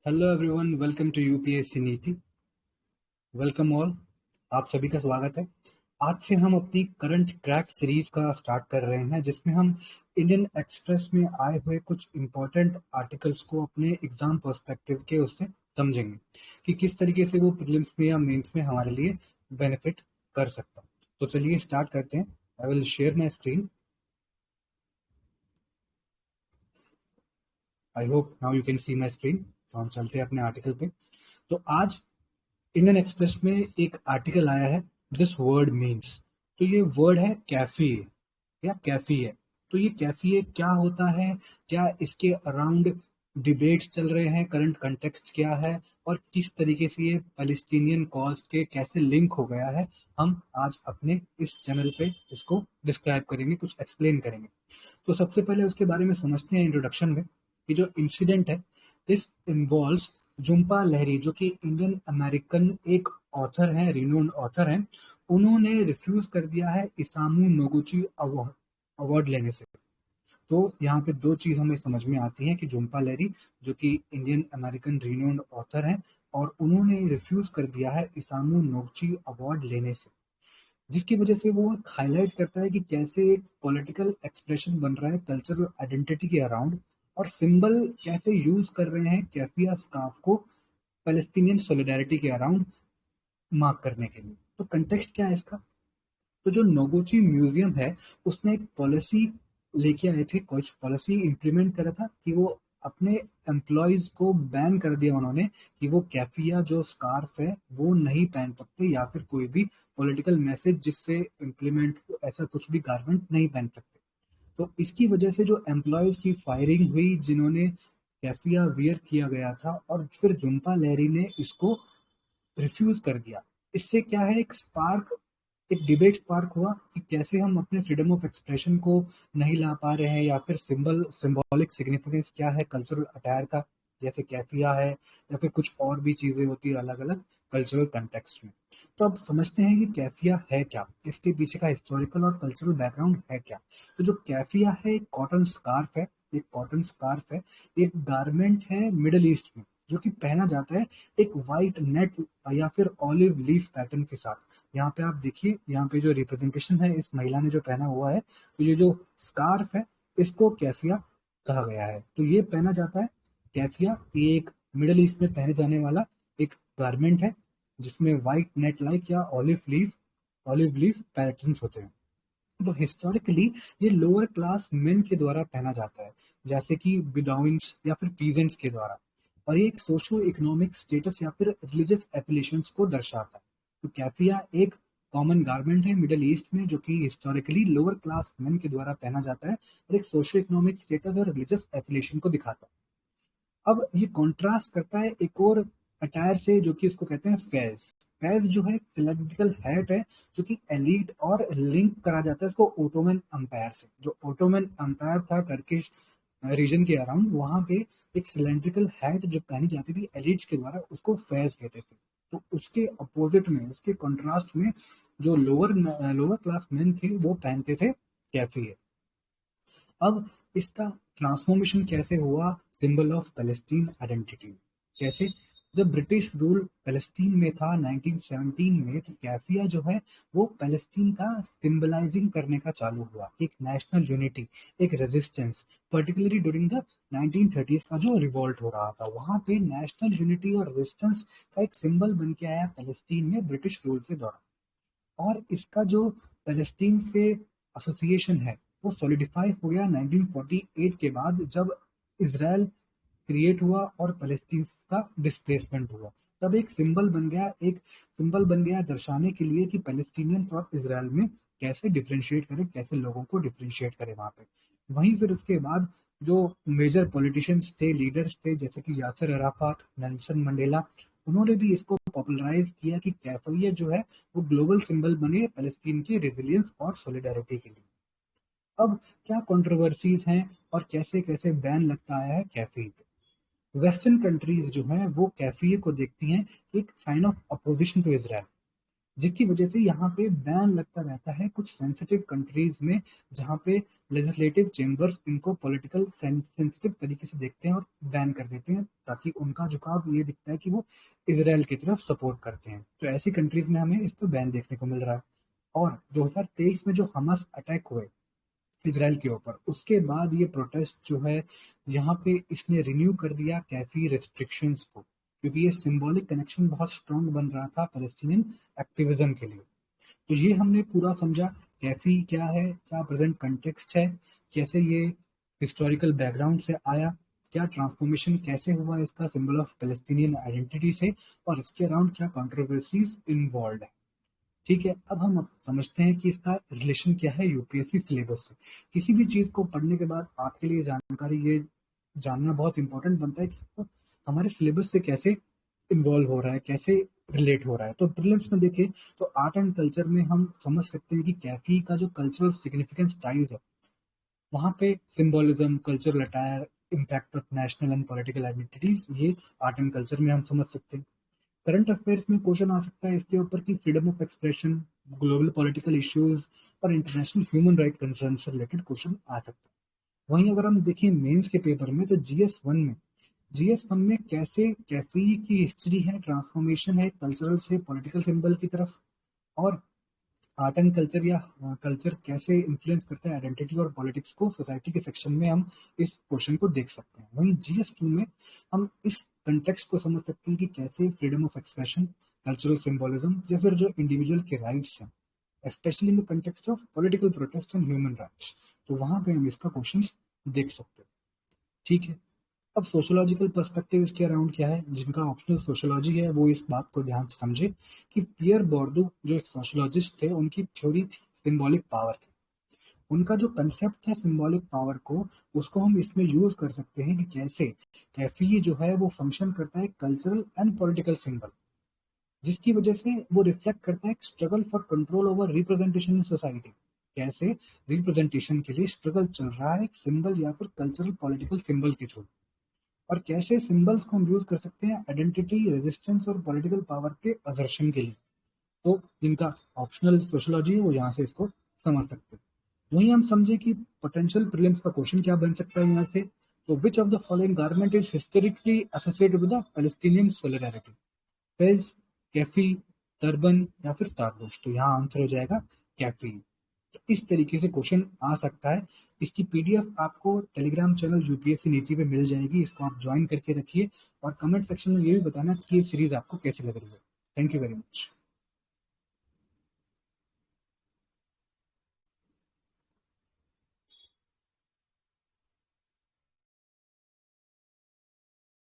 Hello everyone, welcome to UPSC Niti. Welcome all, आप सभी का स्वागत है। आज से हम अपनी करंट क्रैक सीरीज का स्टार्ट कर रहे हैं, जिसमें हम इंडियन एक्सप्रेस में आए हुए कुछ इंपॉर्टेंट आर्टिकल्स को अपने एग्जाम पर्सपेक्टिव के उससे समझेंगे कि किस तरीके से वो प्रीलिम्स में या मेंस में हमारे लिए बेनिफिट कर सकता है। तो चलिए स्टार्ट करते हैं। I will share my screen. I hope now you can see my screen. तो हम चलते हैं अपने आर्टिकल पे। तो आज इंडियन एक्सप्रेस में एक आर्टिकल आया है, दिस वर्ड मीन्स। तो ये वर्ड है कैफी या कैफी है। तो ये कैफी है क्या होता है, क्या इसके अराउंड डिबेट्स चल रहे हैं, करंट कंटेक्स्ट क्या है और किस तरीके से ये पैलेस्टीनियन कॉज के कैसे लिंक हो गया है, हम आज अपने इस चैनल पे इसको डिस्क्राइब करेंगे, कुछ एक्सप्लेन करेंगे। तो सबसे पहले उसके बारे में समझते हैं इंट्रोडक्शन में कि जो इंसिडेंट है, दिस इन्वॉल्व्स जुम्पा लहरी, जो कि इंडियन अमेरिकन एक ऑथर हैं, रिनोन्ड ऑथर हैं। उन्होंने रिफ्यूज कर दिया है इसामू नोगुची अवार्ड लेने से। तो यहाँ पे दो चीज हमें समझ में आती है कि जुम्पा लहरी जो कि इंडियन अमेरिकन रिनोन्ड ऑथर हैं, और उन्होंने रिफ्यूज कर दिया है इसामू नोगची अवार्ड लेने से, जिसकी वजह से वो हाईलाइट करता है कि कैसे एक पॉलिटिकल एक्सप्रेशन बन रहा है कल्चरल आइडेंटिटी के अराउंड, और सिंबल कैसे यूज कर रहे हैं कैफिया स्कार्फ को पैलेस्टीनियन सॉलिडारिटी के अराउंड मार्क करने के लिए। तो कंटेक्स्ट क्या है इसका? तो जो नोगुची म्यूजियम है, उसने एक पॉलिसी लेके आए थे, कुछ पॉलिसी इंप्लीमेंट करा था कि वो अपने एम्प्लॉयज को बैन कर दिया उन्होंने कि वो कैफिया जो स्कार्फ है वो नहीं पहन सकते, या फिर कोई भी पॉलिटिकल मैसेज जिससे इम्प्लीमेंट हो ऐसा कुछ भी गारमेंट नहीं पहन सकते। तो इसकी वजह से जो एम्प्लॉयज की फायरिंग हुई जिन्होंने कैफिया वियर किया गया था, और फिर जुम्पा लहरी ने इसको रिफ्यूज कर दिया। इससे क्या है, एक डिबेट स्पार्क हुआ कि कैसे हम अपने फ्रीडम ऑफ एक्सप्रेशन को नहीं ला पा रहे हैं, या फिर सिंबॉलिक सिग्निफिकेंस क्या है कल्चरल अटायर का, जैसे कैफिया है या फिर कुछ और भी चीजें होती है अलग अलग कल्चरल कंटेक्स्ट में। तो अब समझते हैं कि कैफिया है क्या, इसके पीछे का हिस्टोरिकल और कल्चरल बैकग्राउंड है क्या। तो जो कैफिया है एक कॉटन स्कार्फ है, एक कॉटन स्कार्फ है, एक गारमेंट है मिडल ईस्ट में, जो कि पहना जाता है एक वाइट नेट या फिर ऑलिव लीफ पैटर्न के साथ। यहाँ पे आप देखिए, यहाँ पे जो रिप्रेजेंटेशन है इस महिला ने जो पहना हुआ है, तो ये जो स्कार्फ है इसको कैफिया कहा गया है। तो ये पहना जाता है कैफिया, ये एक मिडल ईस्ट में पहने जाने वाला एक गारमेंट है, जिसमें व्हाइट नेट लाइक या ऑलिव लीफ पैटर्न्स होते हैं। तो हिस्टोरिकली ये लोअर क्लास मेन के द्वारा पहना जाता है, जैसे कि बिडोइंस या फिर पीजेंट्स के द्वारा, और ये एक सोशो इकोनॉमिक स्टेटस या फिर रिलीजियस एफिलिएशंस को दर्शाता है। तो कैफिया एक कॉमन गारमेंट है मिडल ईस्ट में, जो कि हिस्टोरिकली लोअर क्लास मेन के द्वारा पहना जाता है और एक सोशो इकोनॉमिक स्टेटस और रिलीजियस एफिलिएशन को दिखाता है। अब ये कॉन्ट्रास्ट करता है एक और अटायर से, जो कि इसको कहते हैं फैज। फैज जो है सिलेब्रिटिकल हैट है, जो कि एलीट और लिंक करा जाता है इसको ओटोमन अंपायर से। जो ओटोमन अंपायर था टर्किश रीजन के अराउंड, वहां पे एक सिलेंड्रिकल हैट जो पहनी जाती थी एलिट्स के द्वारा, उसको फैज कहते थे। तो उसके अपोजिट में, उसके कंट्रास्ट में, जो लोअर क्लास मेन थे वो पहनते थे कैफी। अब इसका ट्रांसफॉर्मेशन कैसे हुआ सिंबल ऑफ पैलेस्टीन आइडेंटिटी? कैसे? जब ब्रिटिश रूल पैलेस्टीन में था 1917 में, तो कैफिया जो है वो पैलेस्टीन का सिंबलाइजिंग करने का चालू हुआ, एक नेशनल यूनिटी, एक resistance. Particularly during the 1930s का जो रिवॉल्ट हो रहा था, वहां पे नेशनल यूनिटी और रेजिस्टेंस का एक सिंबल बन के आया पैलेस्टीन में ब्रिटिश रूल के दौरान। और इसका जो पैलेस्टीन से एसोसिएशन है वो सॉलिडिफाई हो गया 1948 के बाद, जब इसराइल क्रिएट हुआ और पैलेस्टीन का डिस्प्लेसमेंट हुआ। तब एक सिंबल बन गया दर्शाने के लिए कि पैलेस्टीनियन और इसराइल में कैसे डिफ्रेंशिएट करें, कैसे लोगों को डिफ्रेंशिएट करें वहां पे। वहीं फिर उसके बाद जो मेजर पॉलिटिशियंस थे, लीडर्स थे, जैसे कि यासर अराफात, नेल्सन मंडेला, उन्होंने भी इसको पॉपुलराइज किया कि कैफिया जो है वो ग्लोबल सिंबल बने पैलेस्टीन की रेजिलियंस और सॉलिडारिटी के लिए। अब क्या कंट्रोवर्सीज हैं और कैसे कैसे बैन लगता आया है कैफी पे? वेस्टर्न कंट्रीज जो हैं वो कैफी को देखती हैं एक sign of opposition to Israel. जिसकी वजह से यहाँ पे बैन लगता रहता है कुछ सेंसिटिव कंट्रीज में, जहाँ पे लेजिस्लेटिव चेंबर्स इनको पॉलिटिकल सेंसिटिव तरीके से देखते हैं और बैन कर देते हैं, ताकि उनका झुकाव ये दिखता है कि वो इसराइल की तरफ सपोर्ट करते हैं। तो ऐसी कंट्रीज में हमें इस पर बैन देखने को मिल रहा है। और 2023 में जो हमास अटैक हुए इसराइल के ऊपर, उसके बाद ये प्रोटेस्ट जो है यहाँ पे इसने रिन्यू कर दिया कैफी रेस्ट्रिक्शंस को, क्योंकि ये सिंबॉलिक कनेक्शन बहुत स्ट्रांग बन रहा था पैलेस्टीनियन एक्टिविज्म के लिए। तो ये हमने पूरा समझा कैफी क्या है, क्या प्रेजेंट कंटेक्स्ट है, कैसे ये हिस्टोरिकल बैकग्राउंड से आया, क्या ट्रांसफॉर्मेशन कैसे हुआ इसका सिंबल ऑफ पैलेस्टीनियन आइडेंटिटी से, और इसके अराउंड क्या कंट्रोवर्सीज इन्वॉल्व है। ठीक है, अब हम समझते हैं कि इसका रिलेशन क्या है यूपीएससी सिलेबस से। किसी भी चीज को पढ़ने के बाद आपके लिए जानकारी ये जानना बहुत इंपॉर्टेंट बनता है कि वो हमारे सिलेबस से कैसे इन्वॉल्व हो रहा है, कैसे रिलेट हो रहा है। तो प्रीलिम्स में देखें तो आर्ट एंड कल्चर में हम समझ सकते हैं कि कैफी का जो कल्चरल सिग्निफिकेंस टाइज है, वहाँ पे symbolism, cultural attire, impact of national and political identities, ये आर्ट एंड कल्चर में हम समझ सकते हैं। करंट अफेयर्स में क्वेश्चन आ सकता है इसके ऊपर कि freedom of expression, global political issues और इंटरनेशनल ह्यूमन राइट कंसर्न से रिलेटेड क्वेश्चन आ सकता है। वहीं अगर हम देखें मेंस के पेपर में, तो जीएस वन में कैसे कैफी की हिस्ट्री है, ट्रांसफॉर्मेशन है कल्चरल से पॉलिटिकल सिंबल की तरफ, और आर्ट एंड कल्चर या कल्चर कैसे इन्फ्लुएंस करता है आइडेंटिटी और पॉलिटिक्स को, सोसाइटी के सेक्शन में हम इस क्वेश्चन को देख सकते हैं। वहीं जीएस2 में हम इस कंटेक्स्ट को समझ सकते हैं कि कैसे freedom of expression, cultural symbolism या फिर जो इंडिविजुअल के राइट्स हैं, specially in the context of political protest and human rights, तो वहां पे हम इसका क्वेश्चन देख सकते हैं। ठीक है, अब सोशोलॉजिकल पर्सपेक्टिव इसके अराउंड क्या है, जिनका ऑप्शनल सोशोलॉजी है वो इस बात को ध्यान से समझे कि पियर बोर्डो जो एक सोशोलॉजिस्ट थे, उनकी थ्योरी थी सिंबॉलिक पावर की। उनका जो कंसेप्ट है सिंबॉलिक पावर को, उसको हम इसमें यूज कर सकते हैं कि कैसे कैफी जो है वो फंक्शन करता है कल्चरल एंड पॉलिटिकल सिंबल, जिसकी वजह से वो रिफ्लेक्ट करता है struggle for control over representation in society. कैसे रिप्रेजेंटेशन के लिए स्ट्रगल चल रहा है एक सिंबल या फिर कल्चरल पॉलिटिकल सिंबल के थ्रू, और कैसे सिंबल्स को हम यूज कर सकते हैं आइडेंटिटी, रेजिस्टेंस और पॉलिटिकल पावर के असर्शन के लिए। तो जिनका ऑप्शनल सोशोलॉजी है वो यहाँ से इसको समझ सकते हैं। वहीं हम समझे कि पोटेंशियल प्रीलिम्स का क्वेश्चन क्या बन सकता है यहाँ से। तो which of the following garment is historically associated with the Palestinian solidarity, fez, kaffiyeh, turban या फिर तारबूश। तो यहाँ आंसर हो जाएगा कैफी। तो इस तरीके से क्वेश्चन आ सकता है। इसकी पीडीएफ आपको टेलीग्राम चैनल यूपीएससी नीति पे मिल जाएगी, इसको आप ज्वाइन करके रखिए और कमेंट सेक्शन में ये भी बताना कि ये सीरीज आपको कैसी लग रही है। Thank you very much.